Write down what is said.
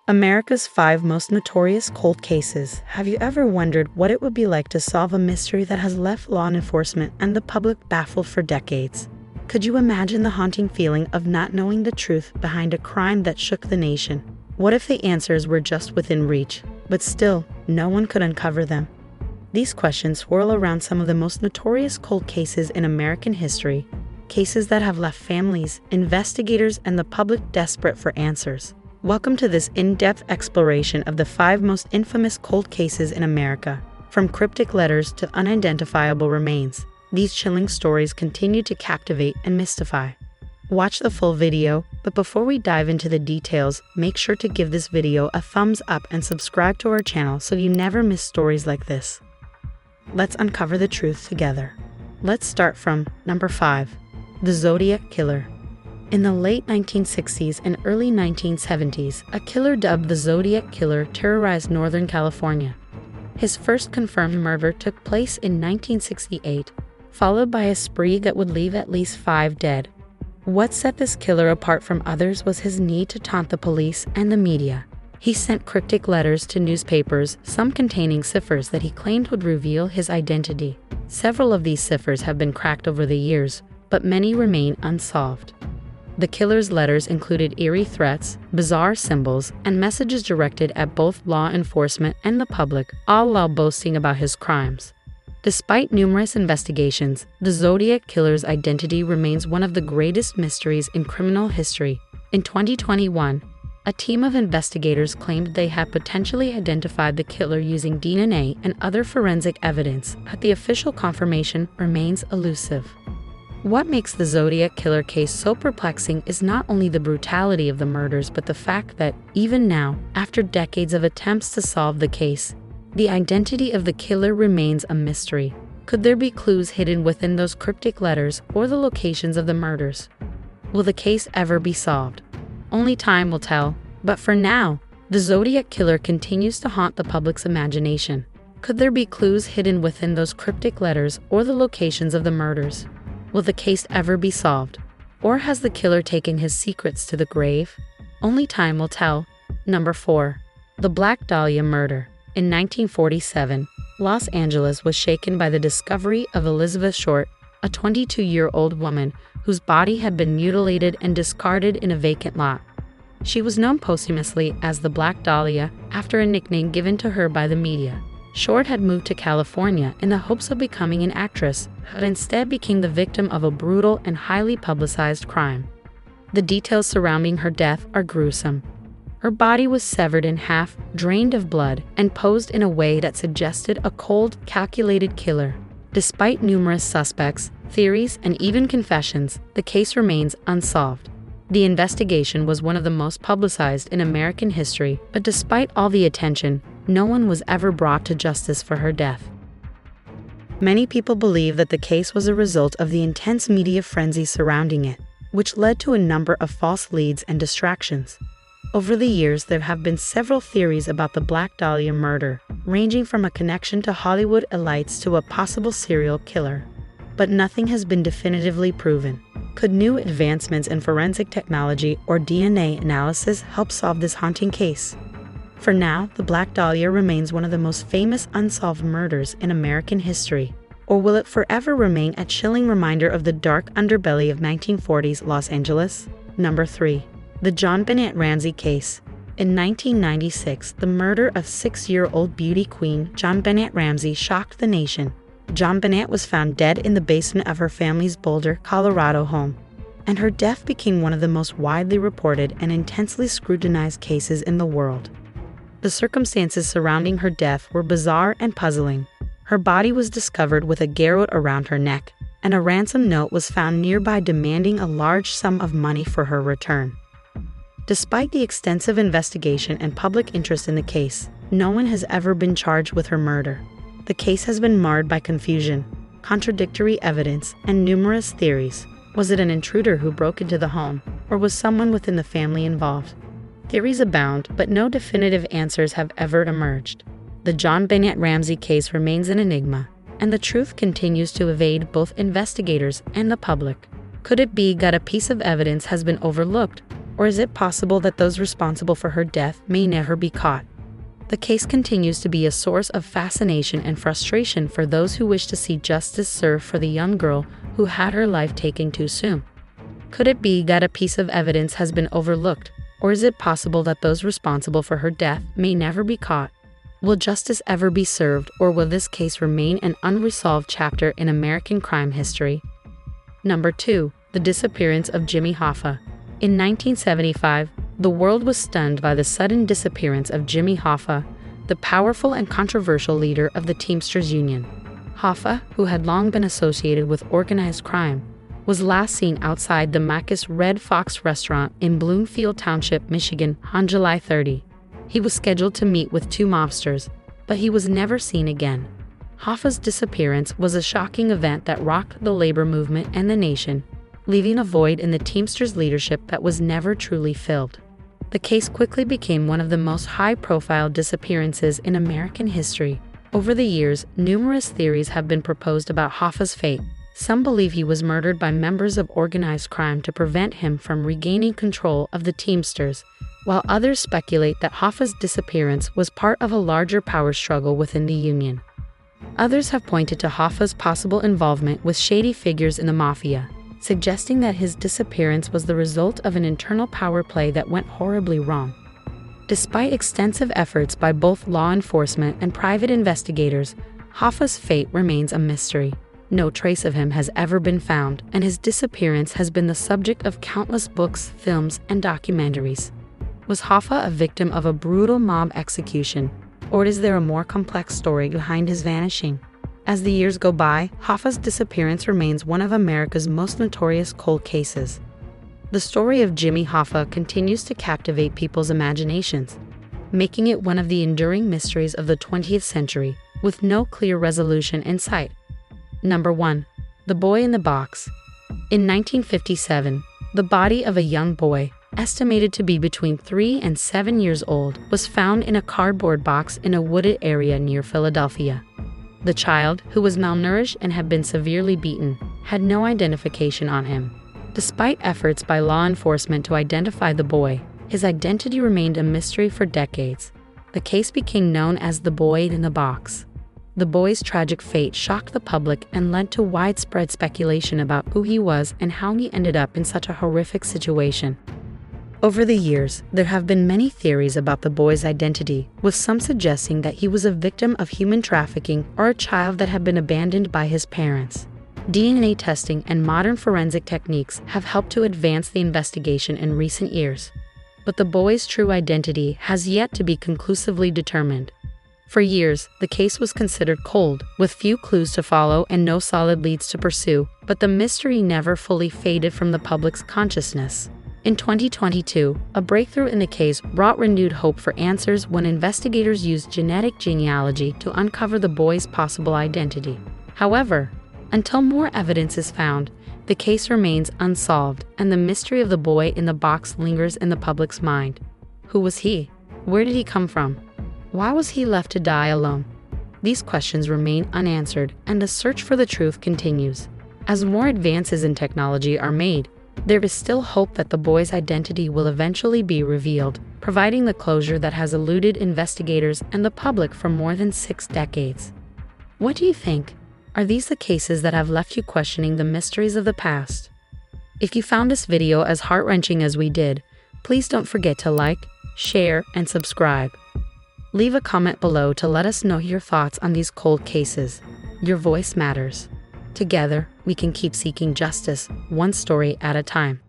America's 5 most notorious cold cases. Have you ever wondered what it would be like to solve a mystery that has left law enforcement and the public baffled for decades? Could you imagine the haunting feeling of not knowing the truth behind a crime that shook the nation? What if the answers were just within reach, but still, no one could uncover them? These questions swirl around some of the most notorious cold cases in American history, cases that have left families, investigators, and the public desperate for answers. Welcome to this in-depth exploration of the 5 most infamous cold cases in America. From cryptic letters to unidentifiable remains, these chilling stories continue to captivate and mystify. Watch the full video, but before we dive into the details, make sure to give this video a thumbs up and subscribe to our channel so you never miss stories like this. Let's uncover the truth together. Let's start from number 5, the Zodiac Killer. In the late 1960s and early 1970s, a killer dubbed the Zodiac Killer terrorized Northern California. His first confirmed murder took place in 1968, followed by a spree that would leave at least 5 dead. What set this killer apart from others was his need to taunt the police and the media. He sent cryptic letters to newspapers, some containing ciphers that he claimed would reveal his identity. Several of these ciphers have been cracked over the years, but many remain unsolved. The killer's letters included eerie threats, bizarre symbols, and messages directed at both law enforcement and the public, all while boasting about his crimes. Despite numerous investigations, the Zodiac Killer's identity remains one of the greatest mysteries in criminal history. In 2021, a team of investigators claimed they had potentially identified the killer using DNA and other forensic evidence, but the official confirmation remains elusive. What makes the Zodiac Killer case so perplexing is not only the brutality of the murders, but the fact that, even now, after decades of attempts to solve the case, the identity of the killer remains a mystery. Could there be clues hidden within those cryptic letters or the locations of the murders? Will the case ever be solved? Only time will tell, but for now, the Zodiac Killer continues to haunt the public's imagination. Could there be clues hidden within those cryptic letters or the locations of the murders? Will the case ever be solved? Or has the killer taken his secrets to the grave? Only time will tell. Number 4. The Black Dahlia Murder. In 1947, Los Angeles was shaken by the discovery of Elizabeth Short, a 22-year-old woman whose body had been mutilated and discarded in a vacant lot. She was known posthumously as the Black Dahlia after a nickname given to her by the media. Short had moved to California in the hopes of becoming an actress, but instead became the victim of a brutal and highly publicized crime. The details surrounding her death are gruesome. Her body was severed in half, drained of blood, and posed in a way that suggested a cold, calculated killer. Despite numerous suspects, theories, and even confessions, the case remains unsolved. The investigation was one of the most publicized in American history, but despite all the attention, no one was ever brought to justice for her death. Many people believe that the case was a result of the intense media frenzy surrounding it, which led to a number of false leads and distractions. Over the years, there have been several theories about the Black Dahlia murder, ranging from a connection to Hollywood elites to a possible serial killer. But nothing has been definitively proven. Could new advancements in forensic technology or DNA analysis help solve this haunting case? For now, the Black Dahlia remains one of the most famous unsolved murders in American history. Or will it forever remain a chilling reminder of the dark underbelly of 1940s Los Angeles? Number 3. The John Bennett Ramsey Case. In 1996, the murder of 6-year-old beauty queen John Bennett Ramsey shocked the nation. John Bennett was found dead in the basement of her family's Boulder, Colorado home, and her death became one of the most widely reported and intensely scrutinized cases in the world. The circumstances surrounding her death were bizarre and puzzling. Her body was discovered with a garrote around her neck, and a ransom note was found nearby demanding a large sum of money for her return. Despite the extensive investigation and public interest in the case, no one has ever been charged with her murder. The case has been marred by confusion, contradictory evidence, and numerous theories. Was it an intruder who broke into the home, or was someone within the family involved? Theories abound, but no definitive answers have ever emerged. The John Bennett Ramsey case remains an enigma, and the truth continues to evade both investigators and the public. Could it be that a piece of evidence has been overlooked, Or is it possible that those responsible for her death may never be caught? The case continues to be a source of fascination and frustration for those who wish to see justice served for the young girl who had her life taken too soon. Could it be that a piece of evidence has been overlooked, or is it possible that those responsible for her death may never be caught? Will justice ever be served, or will this case remain an unresolved chapter in American crime history? Number 2. The disappearance of Jimmy Hoffa. In 1975, the world was stunned by the sudden disappearance of Jimmy Hoffa, the powerful and controversial leader of the Teamsters Union. Hoffa, who had long been associated with organized crime, was last seen outside the Mac's Red Fox restaurant in Bloomfield Township, Michigan, on July 30. He was scheduled to meet with 2 mobsters, but he was never seen again. Hoffa's disappearance was a shocking event that rocked the labor movement and the nation, leaving a void in the Teamsters leadership that was never truly filled. The case quickly became one of the most high-profile disappearances in American history. Over the years, numerous theories have been proposed about Hoffa's fate. Some believe he was murdered by members of organized crime to prevent him from regaining control of the Teamsters, while others speculate that Hoffa's disappearance was part of a larger power struggle within the union. Others have pointed to Hoffa's possible involvement with shady figures in the mafia, suggesting that his disappearance was the result of an internal power play that went horribly wrong. Despite extensive efforts by both law enforcement and private investigators, Hoffa's fate remains a mystery. No trace of him has ever been found, and his disappearance has been the subject of countless books, films, and documentaries. Was Hoffa a victim of a brutal mob execution, or is there a more complex story behind his vanishing? As the years go by, Hoffa's disappearance remains one of America's most notorious cold cases. The story of Jimmy Hoffa continues to captivate people's imaginations, making it one of the enduring mysteries of the 20th century, with no clear resolution in sight. Number 1. The Boy in the Box. In 1957, the body of a young boy, estimated to be between 3 and 7 years old, was found in a cardboard box in a wooded area near Philadelphia. The child, who was malnourished and had been severely beaten, had no identification on him. Despite efforts by law enforcement to identify the boy, his identity remained a mystery for decades. The case became known as the Boy in the Box. The boy's tragic fate shocked the public and led to widespread speculation about who he was and how he ended up in such a horrific situation. Over the years, there have been many theories about the boy's identity, with some suggesting that he was a victim of human trafficking or a child that had been abandoned by his parents. DNA testing and modern forensic techniques have helped to advance the investigation in recent years, but the boy's true identity has yet to be conclusively determined. For years, the case was considered cold, with few clues to follow and no solid leads to pursue, but the mystery never fully faded from the public's consciousness. In 2022, a breakthrough in the case brought renewed hope for answers when investigators used genetic genealogy to uncover the boy's possible identity. However, until more evidence is found, the case remains unsolved, and the mystery of the boy in the box lingers in the public's mind. Who was he? Where did he come from? Why was he left to die alone? These questions remain unanswered, and the search for the truth continues. As more advances in technology are made, there is still hope that the boy's identity will eventually be revealed, providing the closure that has eluded investigators and the public for more than 6 decades. What do you think? Are these the cases that have left you questioning the mysteries of the past? If you found this video as heart-wrenching as we did, please don't forget to like, share, and subscribe. Leave a comment below to let us know your thoughts on these cold cases. Your voice matters. Together, we can keep seeking justice, one story at a time.